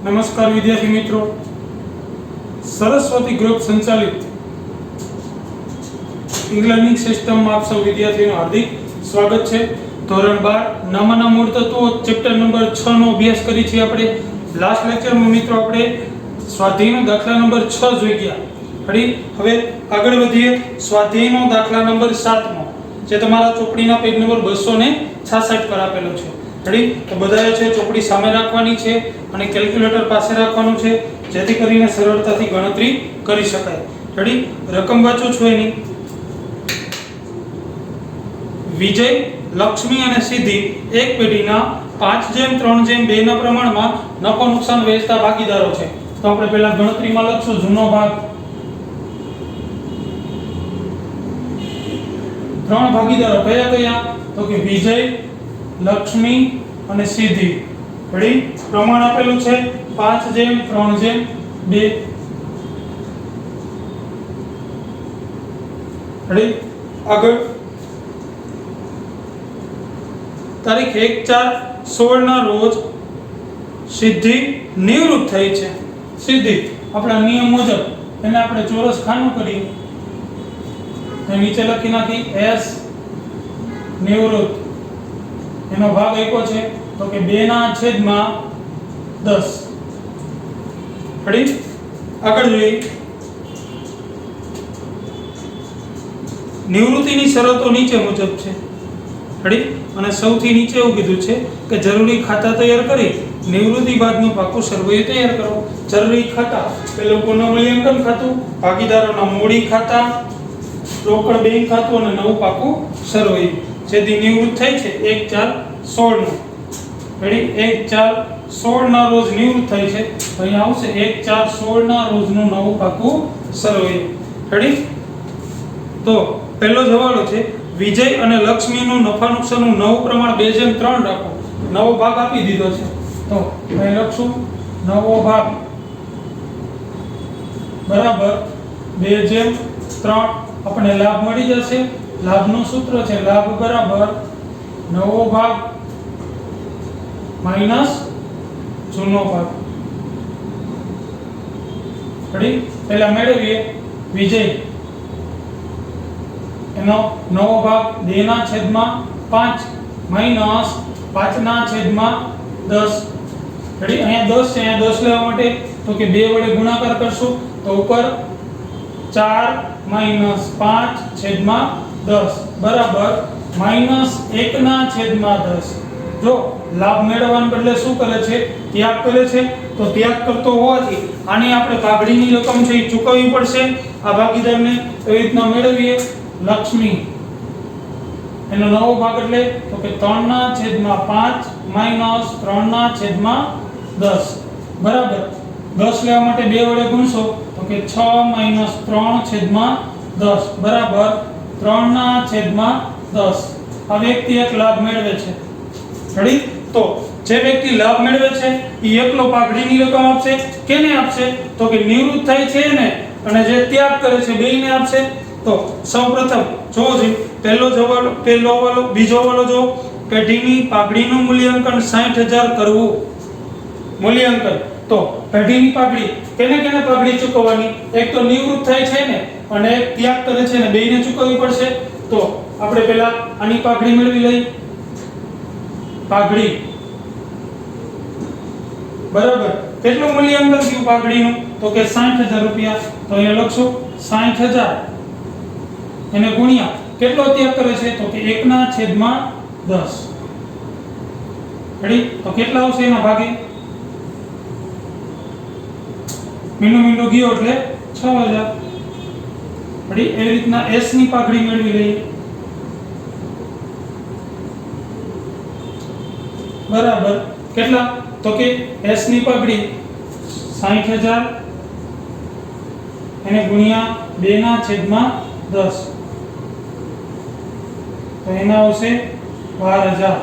નમસ્કાર વિદ્યાર્થી મિત્રો, સરસ્વતી ગ્રુપ સંચાલિત ઈ-લર્નિંગ સિસ્ટમમાં આપ સૌ વિદ્યાર્થીઓનું હાર્દિક સ્વાગત છે। ધોરણ 12 નામના મૂળ તત્વો ચેપ્ટર નંબર 6 નો અભ્યાસ કરી છે આપણે। લાસ્ટ લેક્ચરમાં મિત્રો આપણે સ્વાધ્યાયનો દાખલા નંબર 6 જોઈ ગયા। હવે આગળ વધીએ સ્વાધ્યાયનો દાખલા નંબર 7 માં, જે તમારા ચોપડીના પેજ નંબર 266 પર આપેલો છે। તો બધાએ છે ચોપડી સામે રાખવાની છે અને કેલ્ક્યુલેટર પાસે રાખવાનું છે, જેથી કરીને સરળતાથી ગણતરી કરી શકાય। રકમ વાંચો છો એની। વિજય, લક્ષ્મી અને સિદ્ધિ એક પેઢીના 5:3:2 ના પ્રમાણમાં નફો નુકસાન વહેંચતા ભાગીદારો છે। તો આપણે પહેલા ગણતરીમાં લખશું જૂનો ભાગ। 3 ભાગીદારો કયા કયા? તો કે વિજય, લક્ષ્મી અને સિદ્ધિ। પ્રમાણ આપેલું છે 5:3:2। આગળ તારીખ 1/4/16 ના રોજ સિદ્ધિ નિવૃત્ત થઈ છે। સિદ્ધિ આપણા નિયમ મુજબ એને આપણે ચોરસ ખાનું કરી નીચે લખી નાખી S નિવૃત્ત, એનો ભાગ આપ્યો છે તો કે 2/10। આગળ જોઈએ નિવૃત્તિની શરતો નીચે મુજબ છે। અને સૌથી નીચે એવું કીધું છે કે જરૂરી ખાતા તૈયાર કરી નિવૃત્તિ બાદનું પાકું સરવૈયું તૈયાર કરો। જરૂરી ખાતા પેલું પુનઃમૂલ્યાંકન ખાતું, ભાગીદારોના મૂડી ખાતા, રોકડ બેંક ખાતું અને નવું પાકું સરવૈયું, જેથી નિવૃત્ત થઈ છે 1/4/16 નું। 1/4/16 ના રોજ નિવૃત્ત થઈ છે, તો અહીંયા આવશે 1/4/16 ના રોજનું નવું પાકું સરવૈયું। તો પહેલો જવાબ છે વિજય અને લક્ષ્મીનું નફા નુકસાનનું નવું પ્રમાણ 2:3 રાખો। નવો ભાગ આપી દીધો છે, તો અહીં લખશું નવો ભાગ બરાબર 2:3। આપણને લાભ મળી જશે। લાભનું સૂત્ર છે લાભ બરાબર નવો ભાગ માઈનસ જૂનો ભાગ। પહેલા મેળવીએ વિજય, એનો નવો ભાગ 2/5 માઈનસ 5/10। અહીંયા 10 છે, અહીંયા 10 લેવા માટે તો કે 2 વડે ગુણાકાર કરશું તો ઉપર 4 - 5/10 બરાબર -1/10। જો લાભ મેળવવાને બદલે શું કરે છે? ત્યાગ કરે છે। તો ત્યાગ કરતો હોવાથી આની આપણે પાઘડીની રકમ છે એ ચૂકવવી પડશે આ ભાગીદારને। એવી રીતના મેળવીએ લક્ષ્મી, એનો નવો ભાગ એટલે તો કે 3/5 -3/10 બરાબર 10 લેવા માટે 2 વડે ગુણશો તો કે 6 - 3/10 બરાબર 3/10। આ વ્યક્તિ એક લાભ મેળવે છે। તો જે વ્યક્તિ લાભ મેળવે છે એ એકલો પાઘડીની રકમ આપશે। કેને આપશે? તો કે નિવૃત્ત થાય છે ને, અને જે ત્યાગ કરે છે બેયને આપશે। તો સૌપ્રથમ જો બીજો વાલો જો પેઢીની પાઘડીનું મૂલ્યાંકન 60,000 કરવું। મૂલ્યાંકન તો પેઢીની પાઘડી કેને પાઘડી ચૂકવવાની? એક તો નિવૃત્ત થાય છે ને, અને એક ત્યાગ કરે છે ને, બેયને ચૂકવવી પડશે। તો આપણે પહેલા આની પાઘડી મેળવી લઈ। પાઘડી બરાબર કેટલું મૂલ્યાંકન થયું પાઘડીનું? તો કે 60,000 રૂપિયા। તો અહીંયા લખશું 60,000 એને ગુણ્યા કેટલો ત્યાગ કરે છે? તો કે 1/10। તો કેટલા આવશે એના ભાગે? મીંડું ગયો એટલે 6,000। એવી રીતના S ની પાઘડી મેળવી લઈએ બરાબર કેટલા? તો કે S ની પાઘડી 60,000 એને ગુણ્યા 2/10, તો એના આવશે 12,000।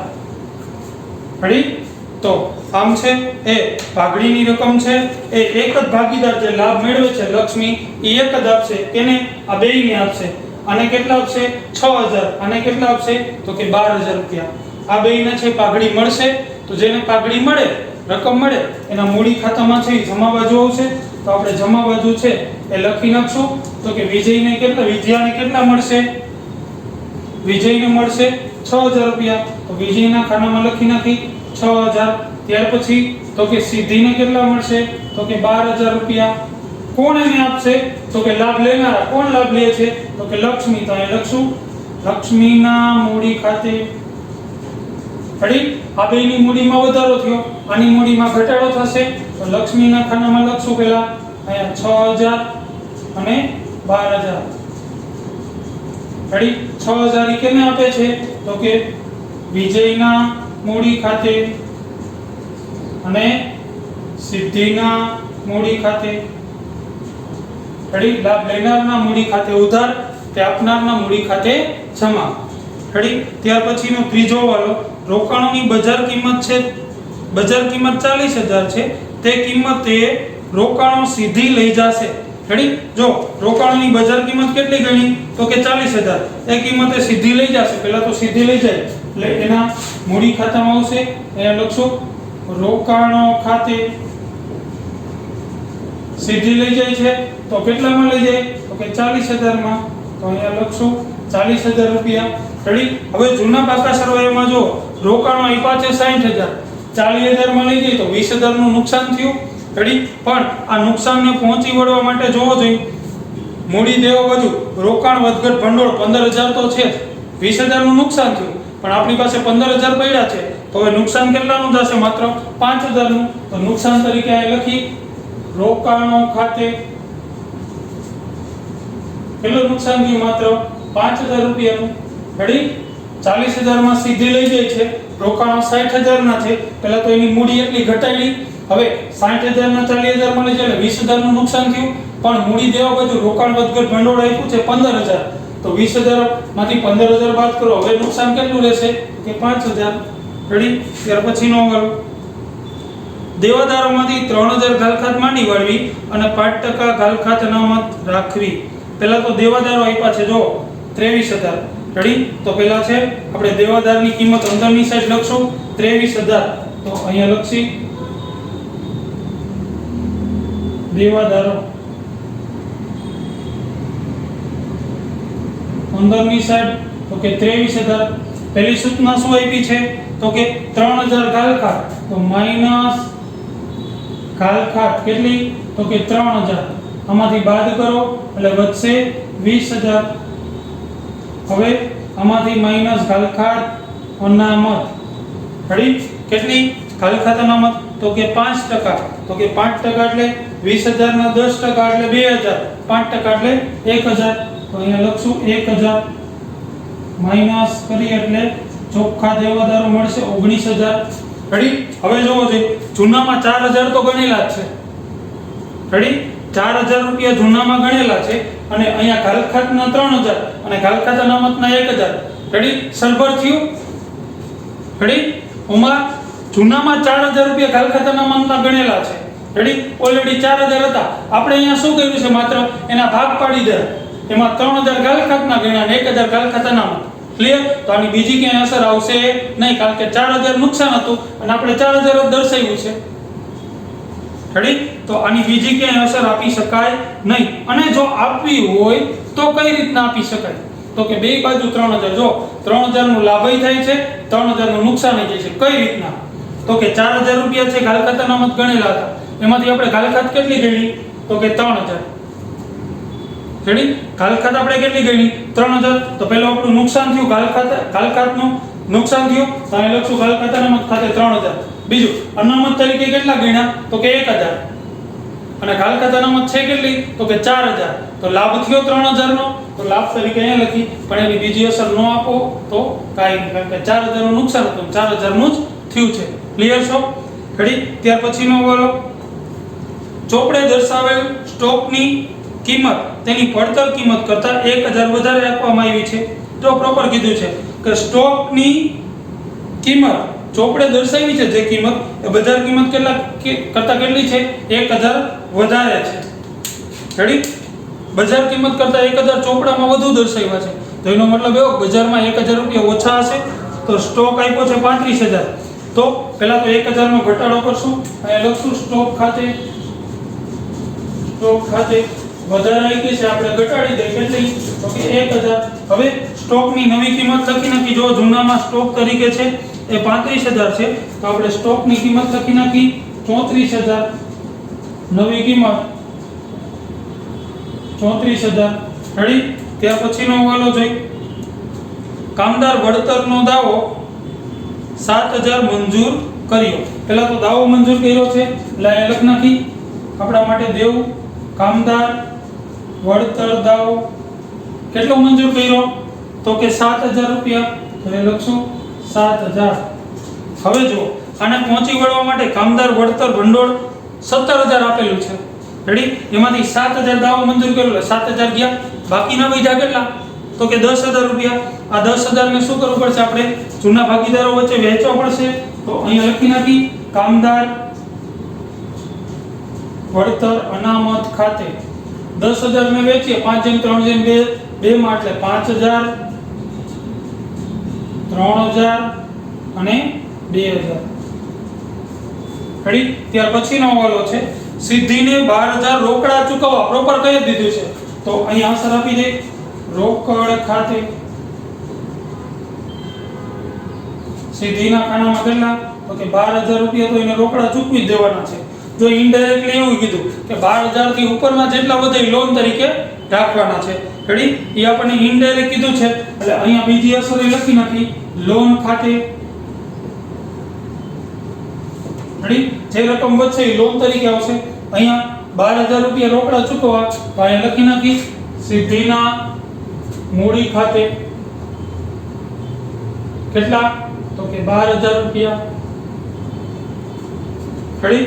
તો આમ છે એ પાઘડીની રકમ છે એ એક જ ભાગીદાર જે લાભ મેળવે છે લક્ષ્મી એ એક જ આપશે। કેને? આ બેયને આપશે। આને કેટલા આપશે? 6,000। આને કેટલા આપશે? તો કે 12,000 રૂપિયા। આ બેયને છે પાઘડી મળશે। તો જેને પાઘડી મળે રકમ મળે એના મૂડી ખાતામાં છે એ જમા બાજુ આવશે. તો આપણે જમા બાજુ છે એ લખી નાખશું. તો કે વિજયાને કેટલા મળશે? વિજયને મળશે 6000 રૂપિયા. તો વિજયના ખાનામાં લખી નાખી 6000. ત્યાર પછી તો કે સિદ્ધિને કેટલા મળશે? તો કે 12000 રૂપિયા. કોણ એને આપશે? તો કે લાભ લેનારા. કોણ લાભ લે છે? તો કે લક્ષ્મી. તો અહીં લખશું લક્ષ્મીના મૂડી ખાતે. રેડી? આ બેની મૂડીમાં વધારો થયો, આની મૂડીમાં ઘટાડો થશે. તો લક્ષ્મીના ખાનામાં લખશું પહેલા અહીંયા 6000 અને 12000. રેડી? 6000 ઈ કેને આપે છે? તો કે વિજયના મૂડી ખાતે અને સિદ્ધિના મૂડી ખાતે. રેડી? લાભ લેનારના મૂડી ખાતે ઉધાર, તે આપનારના મૂડી ખાતે જમા. રેડી? ત્યાર પછીનો ત્રીજો વાલો, રોકાણોની બજાર કિંમત છે, બજાર કિંમત 40000 છે. તે કિંમતે રોકાણો સીધી લઈ જશે. રેડી? જો રોકાણોની બજાર કિંમત કેટલી ગણી? તો કે 40000. એ કિંમતે સીધી લઈ જશે. પહેલા તો સીધી લઈ જાય એટલે એના મૂડી ખાતામાં આવશે. અહીંયા લખશું રોકાણો ખાતે સીધી લઈ જાય છે. તો કેટલામાં લઈ જાય? તો કે 40000 માં. તો અહીંયા લખશું 40000 રૂપિયા. રેડી? હવે જૂના પાકા સરવાળામાં જો રોકાણો આપ્યા છે 60000, 40000 માં લઈ જાય તો 20000 નું નુકસાન થયું. રેડી? પણ આ નુકસાનને પહોંચી વળવા માટે જોવો જોઈએ મૂડી દેવા બાજુ રોકાણ વધઘટ ભંડોળ 15000 તો છે, 20000 નું નુકસાન થયું, પણ આપણી પાસે 15000 પડ્યા છે. તો હવે નુકસાન કેટલાનું થશે? માત્ર 5000 નું. તો નુકસાન તરીકે અહીં લખી રોકાણો ખાતે કેટલું નુકસાન થયું? માત્ર 5000 રૂપિયાનું. રેડી? 40000 માં સીધી લઈ જાય છે, રોકાણો 60000 ના છે. પહેલા તો એની મૂડી એટલી ઘટાડી. હવે 60000 ના 40000 માં લઈ જાય એટલે 20000 નું નુકસાન થયું, પણ મૂડી દેવા બાજુ રોકાણ વધઘટ ભંડોળ આપ્યું છે 15000. તો 20000 માંથી 15000 બાદ કરો, હવે નુકસાન કેટલું રહેશે? કે 5000. રેડી? ત્યાર પછીનો વાળો, દેવાદારોમાંથી 3000 ગાલખાત માંડી વાળવી અને 5% ગાલખાત અનામત રાખવી. પહેલા તો દેવાદારો આપ્યા છે જો 23000. રેડી? તો પહેલા છે આપણે દેવાદારની કિંમત અંદરની સાઈડ લખશું 23000. તો અહીંયા લખશી દેવાદારો અંદરની સાઈડ તો કે 23000. પહેલી સૂચના શું આપી છે? તો કે 3000 ગાલખાત. તો માઈનસ ગાલખાત કેટલી? તો કે 3000. આમાંથી બાદ કરો એટલે વધશે 20000. હવે આમાંથી માઈનસ ગાલખાત અનામત. રેડી? કેટલી ગાલખાત અનામત? તો કે 5%. તો કે 5% એટલે 20000 ના 10% એટલે 2000, 5% એટલે 1000. તો અહીંયા લખશું 1000 માઈનસ કરીએ એટલે ચોખ્ખા દેવાદારો મળશે 19000. રેડી? હવે જોવો જોઈએ જૂનામાં 4000 તો ગણેલા જ છે. રેડી? 4000 રૂપિયા જૂનામાં ગણેલા છે અને અહીંયા ગાલખાતના 3000 અને ગાલખાત અનામતના 1000. રેડી? સરભર થયું. રેડી? ઓમાં જૂનામાં 4000 રૂપિયા ગાલખાત અનામતના ગણેલા છે. રેડી? ઓલરેડી 4000 હતા. આપણે અહીંયા શું કર્યું છે? માત્ર એના ભાગ પાડી દે. એમાં 3000 ગાલખાતના ગણ્યા અને 1000 ગાલખાત અનામત. ક્લિયર? તો આની બીજી ક્યાંય અસર આવશે નહીં, કારણ કે 4000 નુકસાન હતું અને આપણે 4000 જ દર્શાવ્યું છે. રેડી? તો આની બીજી ક્યાંય અસર આપી શકાય નહીં. અને જો આપવી હોય તો કઈ રીતના આપી શકાય? તો કે બે બાજુ 3000. જો 3000 નું લાભય થાય છે, 3000 નું નુકસાન થાય છે. કઈ રીતના? તો કે 4000 રૂપિયા છે ગાલખાત અનામત ગણેલા હતા, એમાંથી આપણે ગાલખાત કેટલી ગણી? તો કે 3000. રેડી? ગાલખાત આપણે કેટલી ગણી? 3000. તો પહેલું આપણું નુકસાન થયું ગાલખાતનું નુકસાન થયું, તો અહીં લખશું ગાલખાત અનામત ખાતે 3000. બીજું અનામત તરીકે કેટલા ગણ્યા? તો કે 1000. અને ગાલખાત અનામત છે કેટલી? તો કે 4000. તો લાભ થયો 3000 નો, તો લાભ તરીકે અહીંયા લખી, પણ એની બીજી અસર ન આપો તો કાઈ નહીં, કારણ કે 4000 નું નુકસાન હતું, 4000 નું જ થયું છે. ક્લિયર છો? રેડી? ત્યાર પછીનો વાળો, ચોપડે દર્શાવેલ સ્ટોકની કિંમત તેની પડતર કિંમત કરતાં 1000 વધારે આપવામાં આવી છે. તો પ્રોપર કીધું છે કે સ્ટોકની કિંમત ચોપડે દર્શાવી છે જે કિંમત એ બજાર કિંમત કરતાં કેટલી છે? 1000 વધારે છે. રેડી? બજાર કિંમત કરતાં 1000 ચોપડામાં વધુ દર્શાવ્યા છે. તો એનો મતલબ એવો બજારમાં 1000 રૂપિયા ઓછા હશે, તો સ્ટોક આપ્યો છે 35000 તો પહેલા તો 1000 નો ઘટાડો કરશું, અહીંયા લખશું સ્ટોક ખાતે વધારે આવી ગઈ છે, આપણે ઘટાડી દઈએ કેટલી તો કે 1000. હવે સ્ટોકની નવી કિંમત લખી નાખી. જો જૂનામાં સ્ટોક તરીકે છે એ 35000 છે, તો આપણે સ્ટોકની કિંમત લખી નાખી 34000. નવી કિંમત 34000. રેડી? ત્યાર પછીનો હવાલો જોઈ. કામદાર વળતરનો દાવો 7000 મંજૂર કર્યો. પહેલા તો દાવો મંજૂર કર્યો છે એટલે અહીં લખ નાખી આપણા માટે દેવું. કામદાર વળતર દાવો કેટલો મંજૂર કર્યો તો કે 7000 રૂપિયા. તો એ લખશું 7000. હવે જો આને પહોંચી વળવા માટે કામદાર વળતર ભંડોળ 17000 આપેલું છે. રેડી? એમાંથી 7000 દાવો મંજૂર કર્યો એટલે 7000 ગયા, બાકીના વધ્યા કેટલા તો કે 10000 રૂપિયા. આ 10000 ને શું કરવું પડશે? આપણે જૂના ભાગીદારો વચ્ચે વહેંચવા પડશે. તો અહીંયા લખી નાખી કામદાર વળતર અનામત ખાતે 10000 ને વેચીએ 5/3/2 માં એટલે 5000 3000 અને 2000. રેડી? ત્યાર પછીનો હવાલો છે સિદ્ધિને 12000 રોકડા ચૂકવવા. પ્રોપર કહી દીધું છે તો અહીં આન્સર આપી દે રોકડ ખાતે. સિદ્ધિના ખાનામાં કેટલા તો કે 12000 રૂપિયા તો એને રોકડા ચૂકવી જ દેવાના છે. જો ઇનડાયરેક્ટલી એવું કીધું કે 12000 થી ઉપરના જેટલા વધે લોન તરીકે રાખવાના છે. રેડી? એ આપણને ઇનડાયરેક્ટ કીધું છે એટલે અહીંયા બીજી અસર લખી નાખી લોન ખાતે. રેડી? જે રકમ વધશે એ લોન તરીકે આવશે. અહીંયા 12000 રૂપિયા રોકડા ચૂકવવા તો અહીંયા લખી નાખી સિદ્ધિના મૂડી ખાતે. કેટલા તો કે 12000 રૂપિયા. રેડી?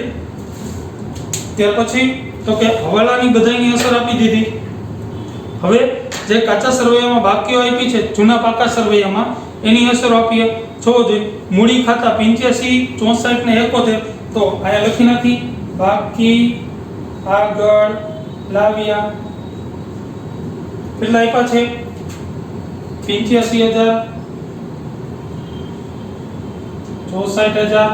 ત્યાર પછી તો કે હવાલાની બધાયની અસર આપી દીધી. હવે જે કાચા સરવૈયામાં બાકીઓ આપી છે જૂના પાકા સરવૈયામાં એની અસર આપીએ. જોવો જોઈએ મૂડી ખાતા 85 64 ને 71 તો અહીંયા લખી નાખી બાકી આગળ લાવ્યા. કેટલા આપ્યા છે 85000 64000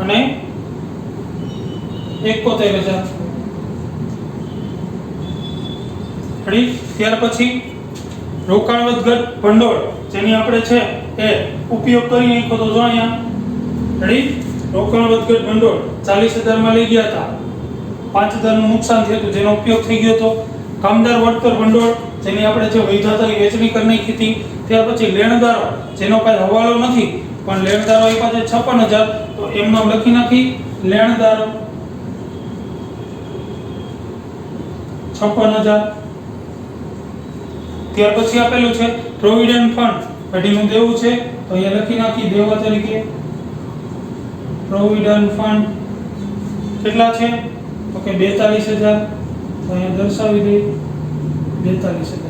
અને 71000. રેડી? ત્યાર પછી રોકાણ વધઘટ ભંડોળ જેની આપણે છે એ ઉપયોગ કરી નાખ્યો તો જો અહીંયા. રેડી? રોકાણ વધઘટ ભંડોળ 40000 માં લઈ ગયા હતા, 5000 નું નુકસાન થયું હતું જેનો ઉપયોગ થઈ ગયો હતો. કામદાર વળતર ભંડોળ જેની આપણે જે વૈધાતાની વેચણી કરી નાખી હતી. ત્યાર પછી લેણદારો જેનો કાંઈ હવાલો નથી પણ લેણદારો આપ્યા છે 56000 તો એમ નામ લખી નાખી લેણદારો 56000. ત્યાર પછી આપેલું છે પ્રોવિડન્ટ ફંડ પેઢીનું દેવું છે તો અહીંયા લખી નાખી દેવા તરીકે પ્રોવિડન્ટ ફંડ. કેટલા છે તો કે 42000 તો અહીંયા દર્શાવી દઈએ 42000.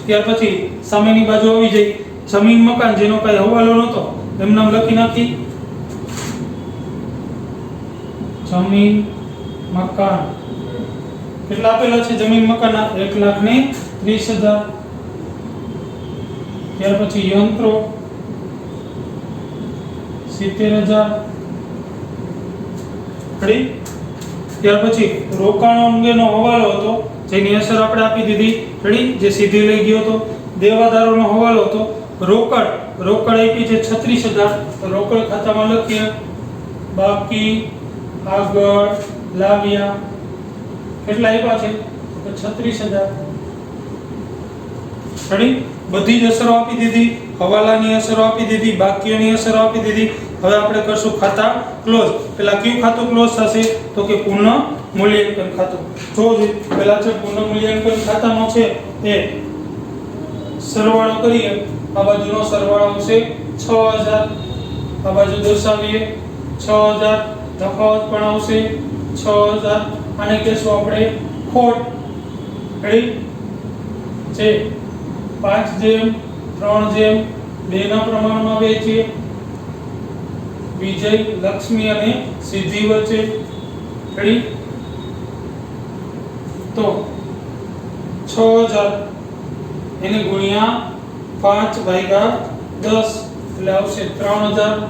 ત્યાર પછી સામેની બાજુ આવી જઈ જમીન મકાન જેનો કઈ હવાલો નહોતો એમ નામ લખી નાખી જમીન મકાન. કેટલા આપેલા છે જમીન મકાનના 1,30,000. ત્યાર પછી યંત્રો 70000. રેડી? ત્યાર પછી રોકાણો અંગેનો હવાલો હતો જેની અસર આપણે આપી દીધી. રેડી? જે સીધી લઈ ગયો હતો. દેવાદારોનો હવાલો હતો રોકડ આપી છે 36000 તો રોકડ ખાતામાં લખીએ બાકી આગળ લાવ્યા. કેટલા આપ્યા છે તો 36000. રેડી? બધી જ અસરો આપી દીધી, હવાલાની અસરો આપી દીધી, બાકીઓની અસરો આપી દીધી. હવે આપણે કરશું ખાતા ક્લોઝ. પહેલા કયું ખાતું ક્લોઝ થશે તો કે પુનઃ મૂલ્યાંકન ખાતું. જો પહેલા છે પુનઃ મૂલ્યાંકન ખાતામાં છે એ સરવાળો કરીએ. આ બાજુનો સરવાળો આવશે 6000, આ બાજુ દર્શાવીએ 6000, તફાવત પણ આવશે 6000. આને કહેશું આપણે ખોટ. રેડી? છે 5:3:2 ના પ્રમાણમાં વેચીએ. વિજય, લક્ષ્મી અને સિદ્ધિ વચ્ચે. રેડી? તો 6000 એને ગુણ્યા 5/10 એટલે આવશે 3000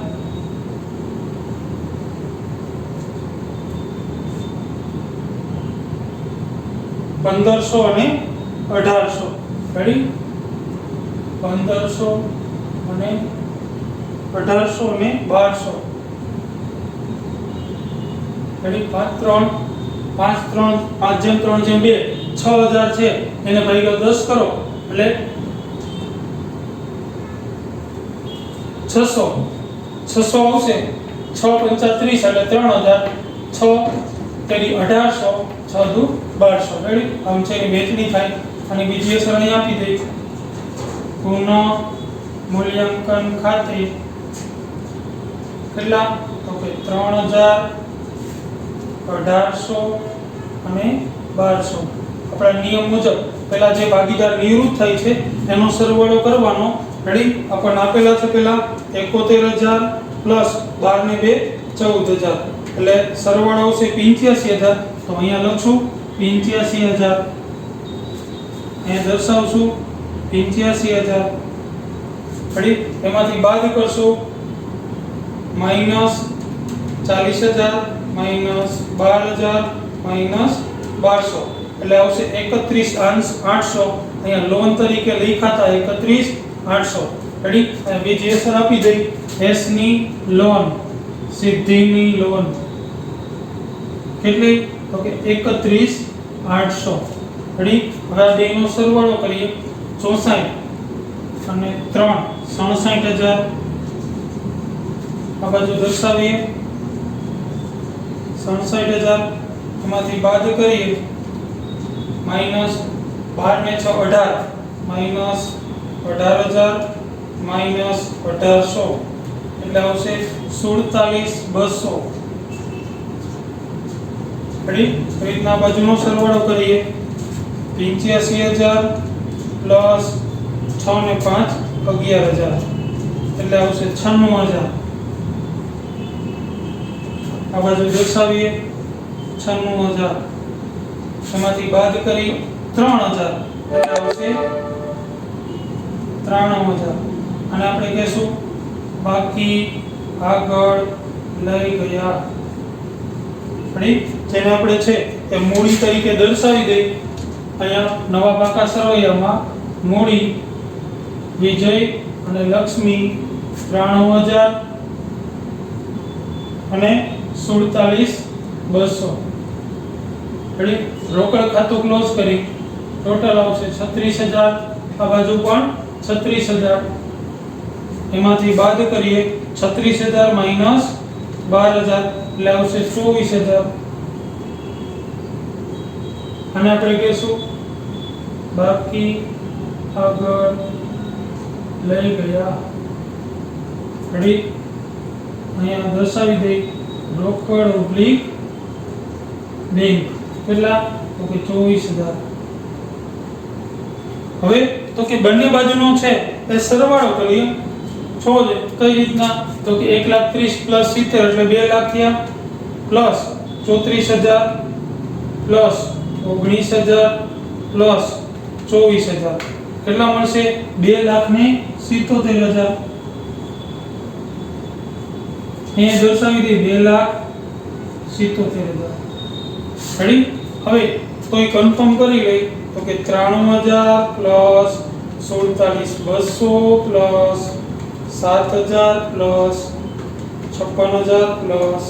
1500 અને 1800 રેડી 1500 અને 1800 અને 1200 રેડી 5 3 5 3 5 જેમ 3 જેમ 2 6000 છે એને ભાગ્યા 10 કરો એટલે 600 આવશે 6 35 એટલે 3000 6 તેરી 1800 6 દુ 1200 રેડી આમ છે એની વેચણી થાય અને બીજી અસર અહીં આપી દે પુનઃ મૂલ્યાંકન ખાતે કેટલા તો કે 3000 1800 અને 1200 આપણા નિયમ મુજબ પહેલા જે ભાગીદાર નિવૃત્ત થાય છે એનો સરવાળો કરવાનો રેડી આપણને આપેલા છે પહેલા 71000 પ્લસ 12 ને 2 14000 એટલે સરવાળો આવશે 85000 તો અહીંયા લખશું 85000 અહીંયા દર્શાવશું 85000 રેડી એમાંથી બાદ કરશું માઈનસ 40000 માઈનસ 12000 માઈનસ 1200 એટલે આવશે 31 અંશ 800 અહીંયા લોન તરીકે લખાતા 31800 રેડી અને બીજી અસર આપી દઈ એસ ની લોન સિદ્ધિની લોન કેટલી તો કે 31800 રેડી હવે આ બેનો સરવાળો કરીએ 64 અને 3 67000 આ બાજુ દર્શાવીએ 67000 એમાંથી બાદ કરીએ માઈનસ 12 ને 6 18 માઈનસ 18000 માઈનસ 1800 એટલે આવશે 47200 રેડી રીતના બાજુનો સરવાળો કરીએ 85000 પ્લસ 6 ને 5 11000 એટલે આવશે 96000 આ બાજુ દર્શાવીએ 96000 એમાંથી બાદ કરી 3000 એટલે આવશે 93000 અને આપણે કહેશું બાકી આગળ લઈ ગયા રેડી જેને આપણે છે એ મૂડી તરીકે દર્શાવી દઈ અહીંયા નવા પાકા સરવૈયામાં મૂડી વિજય અને લક્ષ્મી 93000 અને 47200 રેડી રોકડ ખાતું ક્લોઝ કરી ટોટલ આવશે 36000 આ બાજુ પણ 36000 એમાંથી બાદ કરીએ 36000 માઈનસ 12000 એટલે આવશે 24000 અને આપણે કહેશું બાકી આગળ લઈ ગયા રેડી અહીંયા દર્શાવી દઈ રોકડ ઓબ્લિક બેંક કેટલા તો કે 24000 હવે તો કે બંને બાજુનો છે એ સરવાળો કરીએ છો છે કઈ રીતના તો કે 130 પ્લસ 70 એટલે 2 લાખ થયા પ્લસ 34000 પ્લસ 19000 પ્લસ 24000 કેટલા મળશે 2,77,000 અહીંયા દર્શાવી દે 2,77,000 રેડી હવે તો એ કન્ફર્મ કરી લઈ તો કે 93000 plus 44200 plus 7000 plus 56000 plus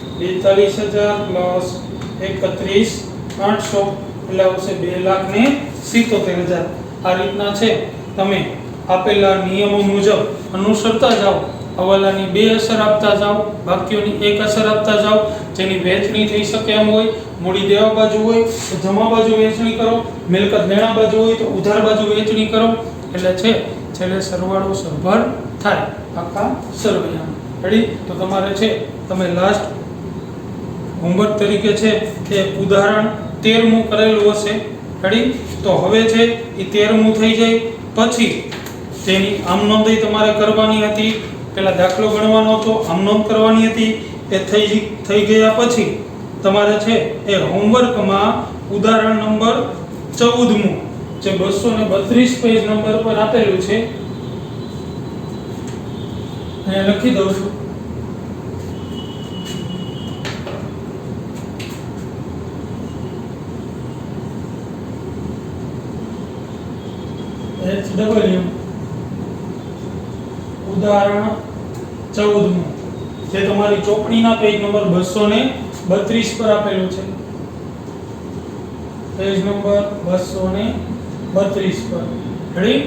42000 plus 31800 એટલે આવશે 2,77,000 આ રીતના છે તમે આપેલા નિયમો મુજબ અનુસરતા જાઓ હવાલાની 2 અસર આપતા જાઓ બાકીઓની 1 અસર આપતા જાઓ જેની વહેંચણી થઈ શકે એમ હોય મૂડી દેવા બાજુ હોય તો જમા બાજુ વહેંચણી કરો મિલકત લેણા બાજુ હોય તો ઉધાર બાજુ વહેંચણી કરો એટલે છે છેલ્લે સરવાળો સરભર થાય આખા સરવૈયામાં રેડી તો તમારે છે તમે લાસ્ટ હોમવર્ક તરીકે છે તે ઉદાહરણ 13મું કરેલું હશે રેડી તો હવે છે એ 13મું થઈ જાય પછી તેની આમ નોંધણી તમારે કરવાની હતી પેલા દાખલો ગણવાનો હતો આમ નોંધ કરવાની હતી એ થઈ ગયા પછી તમારે છે એ હોમવર્કમાં ઉદાહરણ નંબર 14મું જે 232 પેજ નંબર પર આપેલું છે અહીંયા લખી દઉં છું. HW ઉદાહરણ 14 જે તમારી ચોપડીના પેજ નંબર 232 પર આપેલું છે. પેજ નંબર 232 પર. રેડી?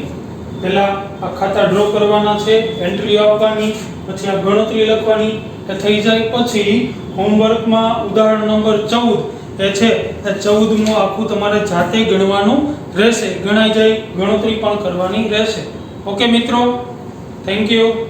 પહેલા આ ખાતા ડ્રો કરવાના છે, એન્ટ્રી આપવાની, પછી આ ગણતરી લખવાની. એ થઈ જાય પછી હોમવર્કમાં ઉદાહરણ નંબર 14 એ છે એ 14મું આખું તમારે જાતે ગણવાનું રહેશે. ગણાઈ જાય, ગણતરી પણ કરવાની રહેશે. ઓકે મિત્રો, થેન્ક યુ.